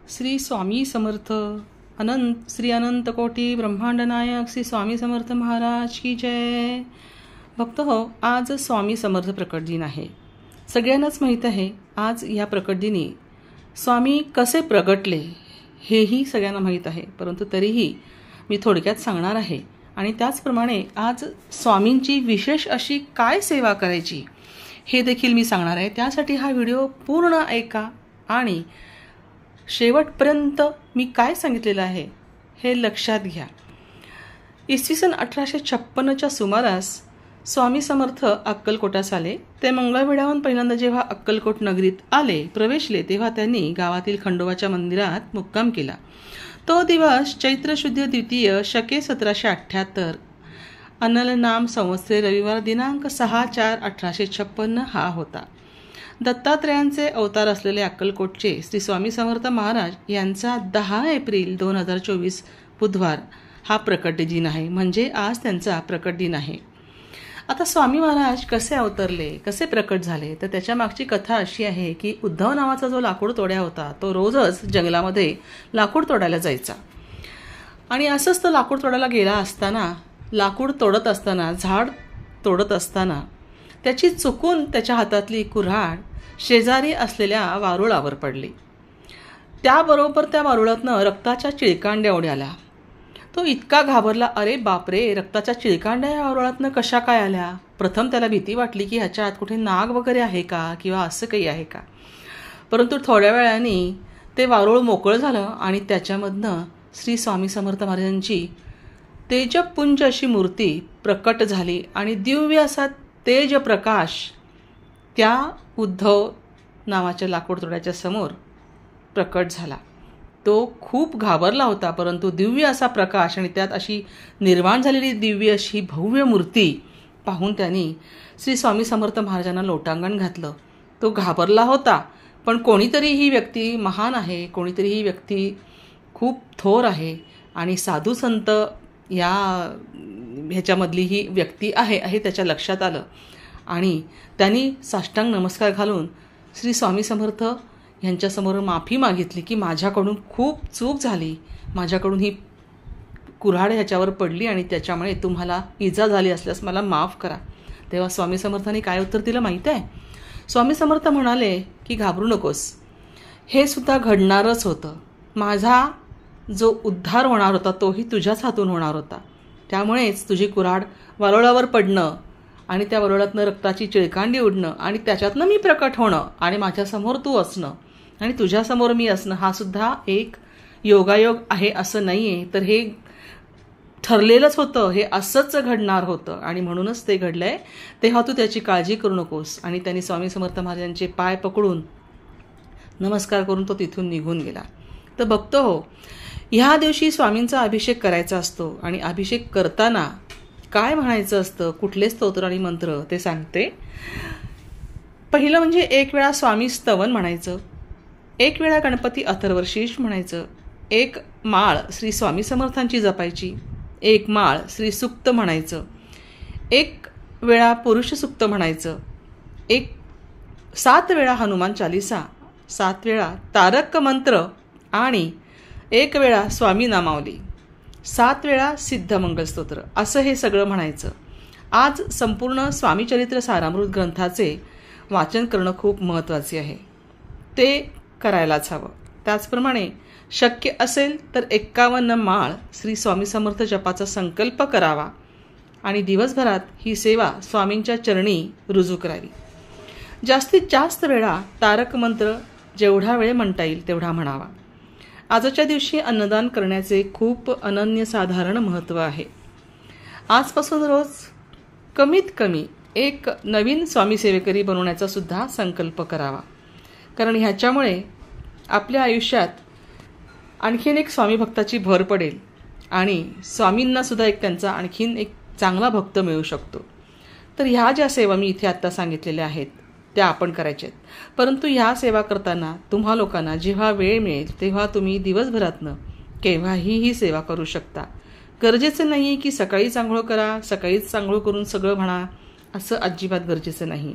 श्री स्वामी समर्थ अनंत श्री अनंत कोटी ब्रह्मांड नायक श्री स्वामी समर्थ महाराज की जय। भक्त हो, आज स्वामी समर्थ प्रकट दिन आहे। सगळ्यांनाच माहीत आहे आज या प्रकट दिनी स्वामी कसे प्रगटले हेही सगळ्यांना माहीत आहे, परंतु तरीही मी थोडक्यात सांगणार आहे। आणि त्याचप्रमाणे आज स्वामींची विशेष अशी काय सेवा करायची हे देखील मी सांगणार आहे। त्यासाठी हा व्हिडिओ पूर्ण ऐका आणि शेवटपर्यंत मी काय सांगितलेलं आहे हे लक्षात घ्या। इसवी सन 1856च्या सुमारास स्वामी समर्थ अक्कलकोटास आले। ते मंगळवेढ्याहून पहिल्यांदा जेव्हा अक्कलकोट नगरीत प्रवेशले तेव्हा त्यांनी गावातील खंडोबाच्या मंदिरात मुक्काम केला। तो दिवस चैत्र शुद्ध द्वितीय शके 1778 अनल नाम संवत्सरे रविवार दिनांक 6/4/1856 हा होता। दत्तात्रेयांचे अवतार असलेले अक्कलकोटचे श्री स्वामी समर्थ महाराज यांचा 10 एप्रिल 2024 बुधवार हा प्रकट दिन आहे, म्हणजे आज त्यांचा प्रकट दिन आहे। आता स्वामी महाराज कसे अवतरले, कसे प्रकट झाले, तर त्याच्या मागची कथा अशी आहे की उद्धव नावाचा जो लाकूड तोड्या होता तो रोजच जंगलामध्ये लाकूड तोडायला जायचा। आणि असंच तो लाकूड तोडायला गेला असताना, लाकूड तोडत असताना, झाड तोडत असताना त्याची चुकून त्याच्या हातातली कुऱ्हाड शेजारी असलेल्या वारुळावर पडली। त्याबरोबर त्या वारुळातनं रक्ताच्या चिळकांड्या उडाल्या। तो इतका घाबरला, अरे बापरे, रक्ताच्या चिळकांड्या या वारुळातनं कशा काय आल्या। प्रथम त्याला भीती वाटली की ह्याच्या आत कुठे नाग वगैरे आहे का किंवा असं काही आहे का, परंतु थोड्या वेळाने ते वारुळ मोकळं झालं आणि त्याच्यामधनं श्री स्वामी समर्थ महाराजांची तेजपुंज अशी मूर्ती प्रकट झाली आणि दिव्य असा तेज प्रकाश त्या उद्धव नावाच्या लाकूड तोड्याच्या समोर प्रकट झाला। तो खूप घाबरला होता, परंतु दिव्य असा प्रकाश आणि त्यात अशी निर्माण झालेली दिव्य अशी भव्य मूर्ती पाहून त्यांनी श्री स्वामी समर्थ महाराजांना लोटांगण घातलं। तो घाबरला होता, पण कोणीतरी ही व्यक्ती महान आहे, कोणीतरी ही व्यक्ती खूप थोर आहे आणि साधू संत ह्याच्यामधली ही व्यक्ती आहे त्याच्या लक्षात आलं आणि त्यांनी साष्टांग नमस्कार घालून श्री स्वामी समर्थ यांच्यासमोर माफी मागितली की माझ्याकडून खूप चूक झाली, माझ्याकडून ही कुऱ्हाड ह्याच्यावर पडली आणि त्याच्यामुळे तुम्हाला इजा झाली असल्यास मला माफ करा। तेव्हा स्वामी समर्थांनी काय उत्तर दिलं माहीत आहे? स्वामी समर्थ म्हणाले की घाबरू नकोस, हे सुद्धा घडणारच होतं। माझा जो उद्धार होणार होता तोही तुझ्याच हातून होणार होता, त्यामुळेच तुझी कुऱ्हाड वारुळावर पडणं आणि त्या वारुळातनं रक्ताची चिळकांडी उडणं आणि त्याच्यातनं मी प्रकट होणं आणि माझ्यासमोर तू असणं आणि तुझ्यासमोर मी असणं हा सुद्धा एक योगायोग आहे असं नाही आहे, तर हे ठरलेलंच होतं, हे असंच घडणार होतं आणि म्हणूनच ते घडलंय। तेव्हा तू त्याची काळजी करू नकोस। आणि त्यांनी स्वामी समर्थ महाराजांचे पाय पकडून नमस्कार करून तो तिथून निघून गेला। तर भक्त हो, ह्या दिवशी स्वामींचा अभिषेक करायचा असतो आणि अभिषेक करताना काय म्हणायचं असतं, कुठले स्तोत्र आणि मंत्र ते सांगते। पहिलं म्हणजे एक वेळा स्वामी स्तवन म्हणायचं, एक वेळा गणपती अथर्वशीर्ष म्हणायचं, एक माळ श्री स्वामी समर्थांची जपायची, एक माळ श्री सुक्त म्हणायचं, एक वेळा पुरुष सुक्त म्हणायचं, 7 वेळा हनुमान चालीसा, 7 वेळा तारक मंत्र आणि 1 वेळा स्वामी नामावली, 7 वेळा सिद्ध मंगल स्तोत्र, असं हे सगळं म्हणायचं। आज संपूर्ण स्वामी चरित्र सारामृत ग्रंथाचे वाचन करणं खूप महत्त्वाचे आहे, ते करायलाच हवं। त्याचप्रमाणे शक्य असेल तर 51 माळ श्री स्वामी समर्थ जपाचा संकल्प करावा आणि दिवसभरात ही सेवा स्वामींच्या चरणी रुजू करावी। जास्तीत जास्त वेळा तारक मंत्र जेवढा वेळ म्हणता येईल तेवढा म्हणावा। आजच्या दिवशी अन्नदान करण्याचे खूप अनन्यसाधारण महत्त्व आहे। आजपासून रोज कमीत कमी एक नवीन स्वामी सेवेकरी बनवण्याचा सुद्धा संकल्प करावा, कारण ह्याच्यामुळे आपल्या आयुष्यात आणखीन एक स्वामी भक्ताची भर पडेल आणि स्वामींना सुद्धा त्यांचा आणखीन एक चांगला भक्त मिळू शकतो। तर ह्या ज्या सेवा मी इथे आत्ता सांगितलेल्या आहेत त्या आपण करायच्या आहेत, परंतु ह्या सेवा करताना तुम्हा लोकांना जेव्हा वेळ मिळेल तेव्हा तुम्ही दिवसभरातनं केव्हाही ही सेवा करू शकता। गरजेचं नाही आहे की सकाळीच आंघोळ करा, सकाळीच आंघोळ करून सगळं म्हणा, असं अजिबात गरजेचं नाही।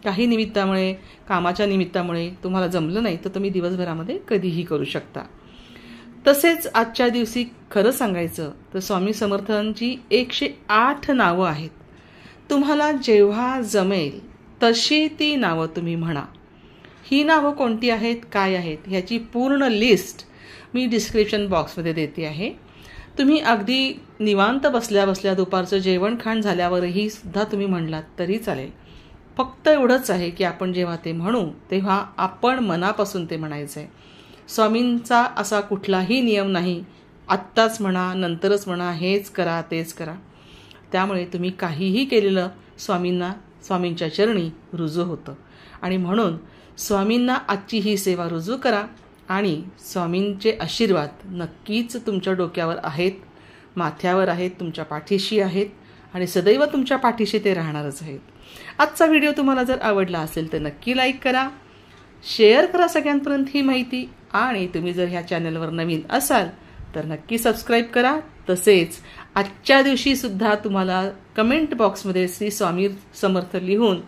काही निमित्तामुळे, कामाच्या निमित्तामुळे तुम्हाला जमलं नाही तर तुम्ही दिवसभरामध्ये कधीही करू शकता. तसेच आजच्या दिवशी खरं सांगायचं तर स्वामी समर्थांची 108 नावं आहेत. तुम्हाला जेव्हा जमेल तशी ती नावं तुम्ही म्हणा. ही नावं कोणती आहेत, काय आहेत, ह्याची पूर्ण लिस्ट मी डिस्क्रिप्शन बॉक्समध्ये देते आहे. तुम्ही अगदी निवांत बसल्या बसल्या दुपारचं जेवण खाण झाल्यावरही सुद्धा तुम्ही म्हणलात तरी चालेल. फक्त एवढंच आहे की आपण जेव्हा ते म्हणू तेव्हा आपण मनापासून ते म्हणायचं आहे. स्वामींचा असा कुठलाही नियम नाही, आत्ताच म्हणा, नंतरच म्हणा, हेच करा, तेच करा. त्यामुळे तुम्ही काहीही केलेलं स्वामींच्या चरणी रुजू होतं. आणि म्हणून स्वामींना आजची ही सेवा रुजू करा आणि स्वामींचे आशीर्वाद नक्कीच तुमच्या डोक्यावर आहेत, माथ्यावर आहेत, तुमच्या पाठीशी आहेत आणि सदैव तुमच्या पाठीशी ते राहणारच आहेत. आजचा व्हिडिओ तुम्हाला जर आवडला असेल तर नक्की लाईक करा, शेअर करा सगळ्यांपर्यंत ही माहिती. आणि तुम्ही जर ह्या चॅनलवर नवीन असाल तर नक्की सबस्क्राईब करा. तसेच आजच्या दिवशी सुद्धा तुम्हाला कमेंट बॉक्समध्ये श्री स्वामी समर्थ लिहून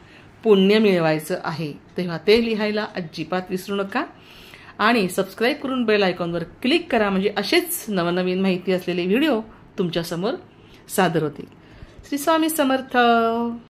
पुण्य मिळवायचं आहे, तेव्हा ते लिहायला अजिबात विसरू नका. आणि सबस्क्राईब करून बेल आयकॉनवर क्लिक करा, म्हणजे असेच नवनवीन माहिती असलेले व्हिडिओ तुमच्यासमोर सादर होतील. श्री स्वामी समर्थ.